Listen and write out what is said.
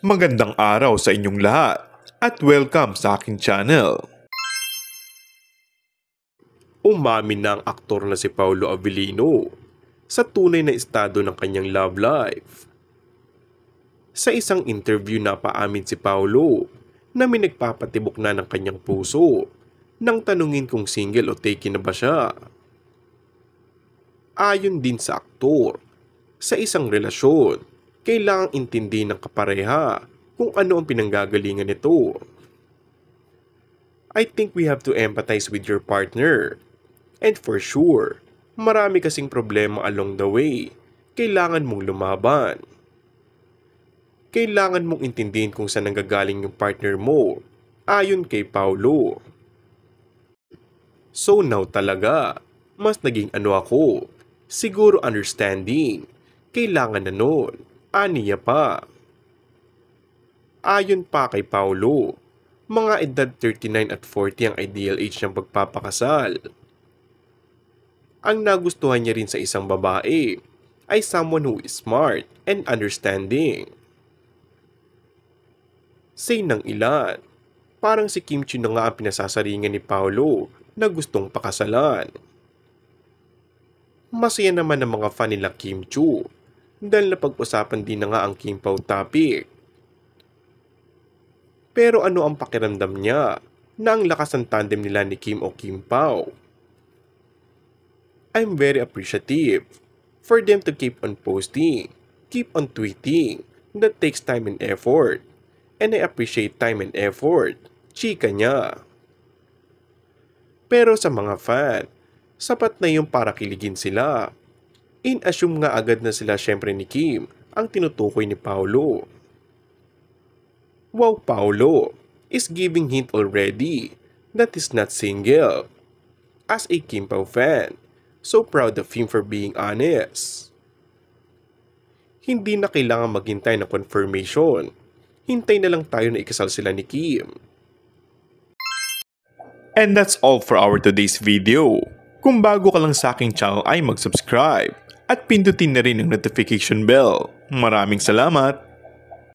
Magandang araw sa inyong lahat at welcome sa aking channel. Umamin na ang aktor na si Paulo Avellino sa tunay na estado ng kanyang love life. Sa isang interview na paamin si Paulo na may nagpapatibok na ng kanyang puso nang tanungin kung single o taken na ba siya. Ayon din sa aktor, sa isang relasyon, kailangang intindihin ng kapareha kung ano ang pinanggagalingan nito. I think we have to empathize with your partner. And for sure, marami kasing problema along the way. Kailangan mong lumaban. Kailangan mong intindihin kung saan nanggagaling yung partner mo, ayon kay Paulo. So now talaga, mas naging ano ako, siguro understanding. Kailangan na nun. Aniya pa. Ayon pa kay Paulo, mga edad 39 at 40 ang ideal age ng pagpapakasal. Ang nagustuhan niya rin sa isang babae ay someone who is smart and understanding. Say ng ilan, parang si Kim Chiu na nga ang pinasasaringan ni Paulo na gustong pakasalan. Masaya naman ang mga fan nila Kim Chiu dahil napag-usapan din na nga ang Kim Pao topic. Pero ano ang pakiramdam niya na ang lakas ng tandem nila ni Kim o Kim Pao? I'm very appreciative for them to keep on posting, keep on tweeting. That takes time and effort. And I appreciate time and effort. Chika niya. Pero sa mga fan, sapat na yung para kiligin sila. In-assume nga agad na sila syempre ni Kim ang tinutukoy ni Paulo. Wow, Paulo is giving hint already that he's not single. As a Kim Pao fan, so proud of him for being honest. Hindi na kailangan maghintay ng confirmation. Hintay na lang tayo na ikasal sila ni Kim. And that's all for our today's video. Kung bago ka lang sa aking channel ay mag-subscribe at pindutin na rin ang notification bell. Maraming salamat!